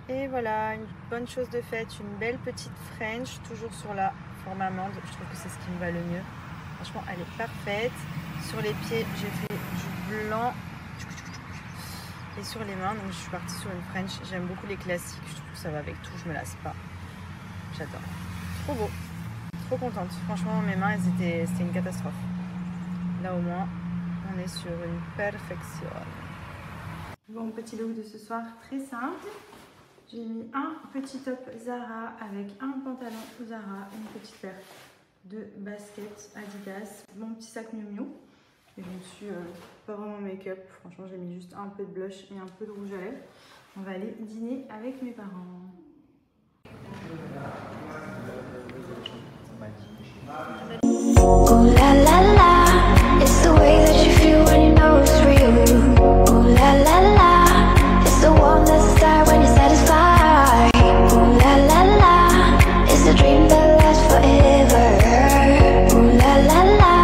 Et voilà, une bonne chose de faite, une belle petite French, toujours sur la forme amande. Je trouve que c'est ce qui me va le mieux. Franchement, elle est parfaite. Sur les pieds, j'ai fait du blanc. Et sur les mains, donc je suis partie sur une French. J'aime beaucoup les classiques, je trouve que ça va avec tout, je me lasse pas. J'adore. Trop beau, trop contente. Franchement, mes mains, c'était une catastrophe. Là au moins, on est sur une perfection. Bon, petit look de ce soir, très simple. J'ai mis un petit top Zara avec un pantalon Zara, une petite paire de baskets Adidas, mon petit sac Miu Miu. Et je me suis pas vraiment make-up. Franchement, j'ai mis juste un peu de blush et un peu de rouge à lèvres. On va aller dîner avec mes parents. Ooh la la la, it's the way that you feel when you know it's real. Ooh la la la, it's the warm that's start when you're satisfied. Ooh la la la, it's a dream that lasts forever. Ooh la la la,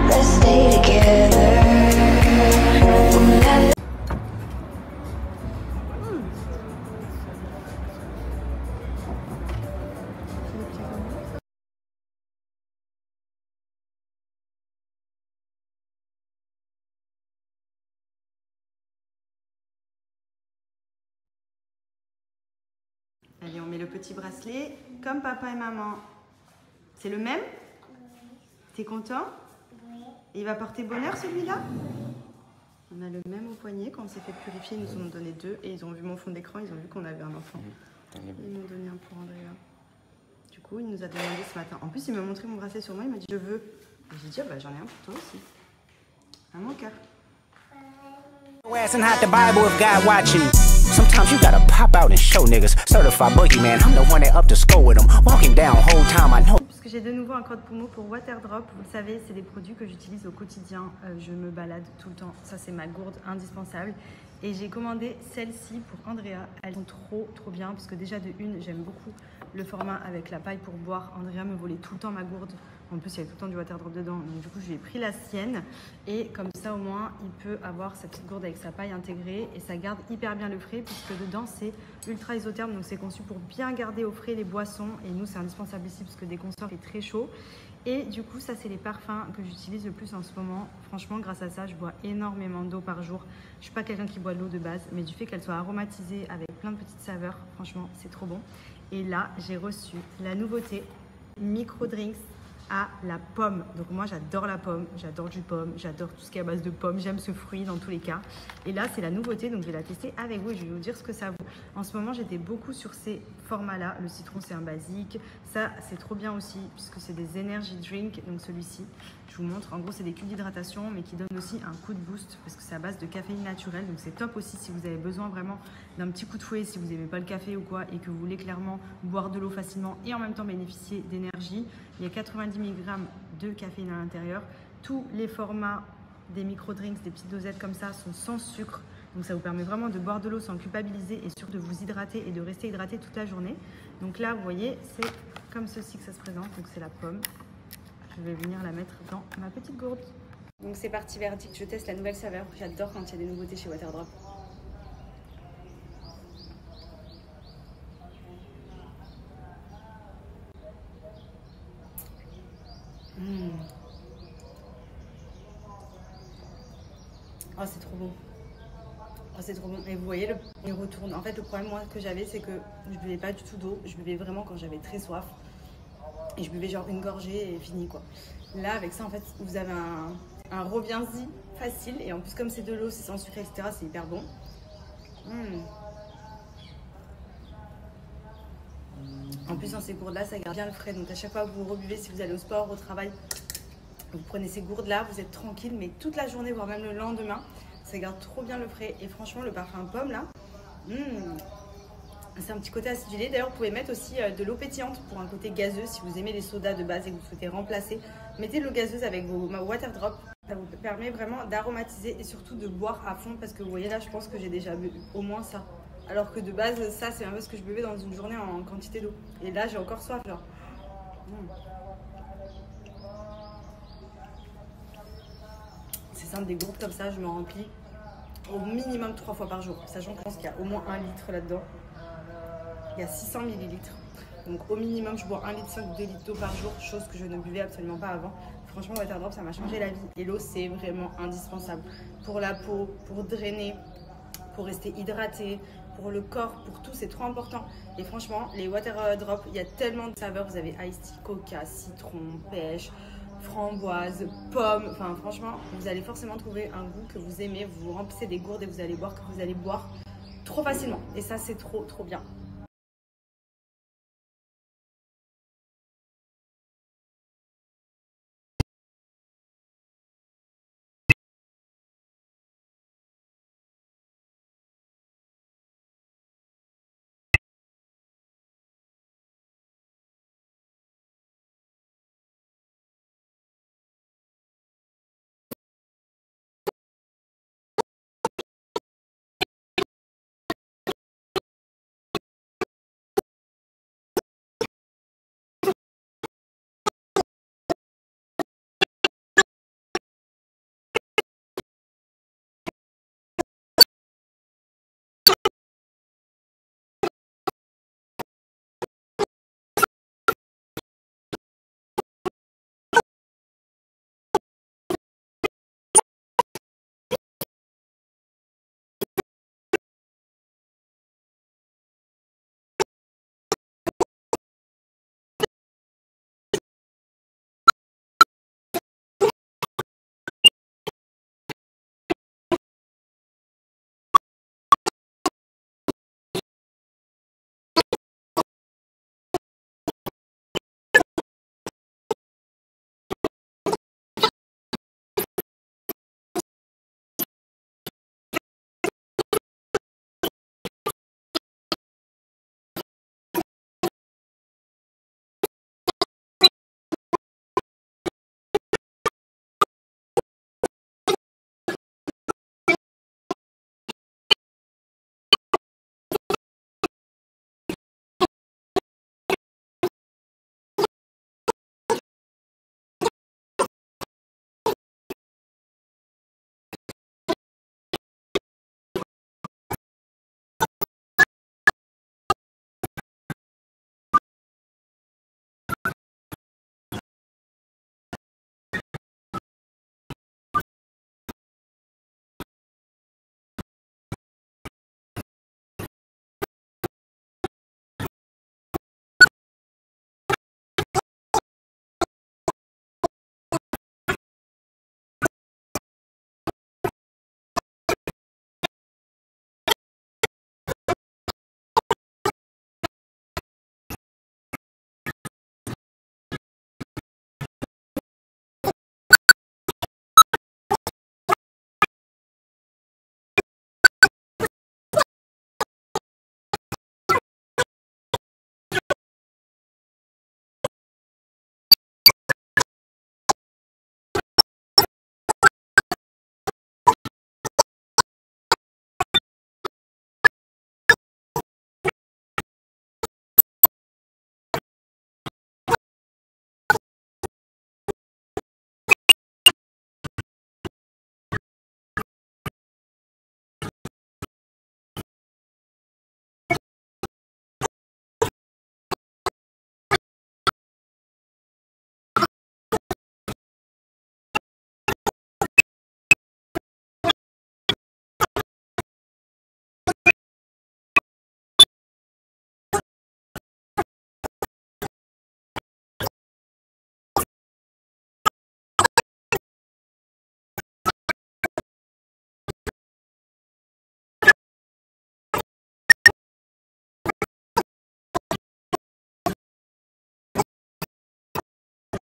let's stay together. Ooh la la. Allez, on met le petit bracelet comme papa et maman. C'est le même? T'es content? Oui. Et il va porter bonheur celui-là? On a le même au poignet. Quand on s'est fait purifier, ils nous ont donné deux. Et ils ont vu mon fond d'écran, ils ont vu qu'on avait un enfant. Ils m'ont donné un pour Andrea. Du coup, il nous a demandé ce matin. En plus, il m'a montré mon bracelet sur moi. Il m'a dit je veux. Et j'ai dit oh, bah, j'en ai un pour toi aussi. À mon cœur. And hide the Bible if God watching. Sometimes you gotta pop out and show niggas. Certified boogeyman, I'm the one that up to score with them. Walking down whole time I know. Puisque j'ai de nouveau un code promo pour Waterdrop. Vous le savez, c'est des produits que j'utilise au quotidien. Je me balade tout le temps. Ça, c'est ma gourde indispensable. Et j'ai commandé celle-ci pour Andrea. Elles sont trop bien parce que déjà de une, j'aime beaucoup le format avec la paille pour boire. Andrea me volait tout le temps ma gourde. En plus, il y avait tout le temps du Waterdrop dedans. Donc du coup, je lui ai pris la sienne. Et comme ça, au moins, il peut avoir sa petite gourde avec sa paille intégrée. Et ça garde hyper bien le frais puisque dedans, c'est ultra isotherme. Donc c'est conçu pour bien garder au frais les boissons. Et nous, c'est indispensable ici parce que dès qu'on sort, il fait très chaud. Et du coup, ça, c'est les parfums que j'utilise le plus en ce moment. Franchement, grâce à ça, je bois énormément d'eau par jour. Je ne suis pas quelqu'un qui boit de l'eau de base, mais du fait qu'elle soit aromatisée avec plein de petites saveurs, franchement, c'est trop bon. Et là, j'ai reçu la nouveauté Micro Drinks à la pomme. Donc moi j'adore la pomme, j'adore du pomme, j'adore tout ce qui est à base de pomme, j'aime ce fruit dans tous les cas. Et là c'est la nouveauté, donc je vais la tester avec vous et je vais vous dire ce que ça vaut. En ce moment j'étais beaucoup sur ces formats là, le citron c'est un basique, ça c'est trop bien aussi puisque c'est des energy drink, donc celui-ci je vous montre, en gros c'est des cubes d'hydratation mais qui donnent aussi un coup de boost parce que c'est à base de caféine naturelle, donc c'est top aussi si vous avez besoin vraiment d'un petit coup de fouet, si vous n'aimez pas le café ou quoi et que vous voulez clairement boire de l'eau facilement et en même temps bénéficier d'énergie. Il y a 90 mg de caféine à l'intérieur. Tous les formats des micro-drinks, des petites dosettes comme ça sont sans sucre. Donc ça vous permet vraiment de boire de l'eau sans culpabiliser et surtout de vous hydrater et de rester hydraté toute la journée. Donc là, vous voyez, c'est comme ceci que ça se présente. Donc c'est la pomme. Je vais venir la mettre dans ma petite gourde. Donc c'est parti, verdict. Je teste la nouvelle saveur. J'adore quand il y a des nouveautés chez Waterdrop. Oh, c'est trop bon. Oh, c'est trop bon. Et vous voyez, il retourne. En fait, le problème, moi, que j'avais, c'est que je buvais pas du tout d'eau. Je buvais vraiment quand j'avais très soif. Et je buvais genre une gorgée et fini, quoi. Là, avec ça, en fait, vous avez un reviens-y facile. Et en plus, comme c'est de l'eau, c'est sans sucre, etc., c'est hyper bon. En plus, dans ces gourdes-là, ça garde bien le frais. Donc, à chaque fois que vous rebuvez, si vous allez au sport, au travail, vous prenez ces gourdes-là, vous êtes tranquille. Mais toute la journée, voire même le lendemain, ça garde trop bien le frais. Et franchement, le parfum pomme, là, c'est un petit côté acidulé. D'ailleurs, vous pouvez mettre aussi de l'eau pétillante pour un côté gazeux. Si vous aimez les sodas de base et que vous souhaitez remplacer, mettez de l'eau gazeuse avec vos Waterdrop. Ça vous permet vraiment d'aromatiser et surtout de boire à fond. Parce que vous voyez là, je pense que j'ai déjà bu au moins ça. Alors que de base, ça, c'est un peu ce que je buvais dans une journée en quantité d'eau. Et là, j'ai encore soif, genre. C'est simple, des gourdes comme ça, je m'en remplis au minimum 3 fois par jour. Sachant que je pense qu'il y a au moins 1 litre là-dedans. il y a 600 ml. Donc au minimum, je bois 1,5 litre ou 2 litres d'eau par jour, chose que je ne buvais absolument pas avant. Franchement, Waterdrop, ça m'a changé la vie. Et l'eau, c'est vraiment indispensable pour la peau, pour drainer, pour rester hydraté, pour le corps, pour tout, c'est trop important. Et franchement, les Waterdrop, il y a tellement de saveurs. Vous avez iced tea, coca, citron, pêche, framboise, pomme. Enfin, franchement, vous allez forcément trouver un goût que vous aimez. Vous remplissez des gourdes et vous allez voir que vous allez boire trop facilement. Et ça, c'est trop bien.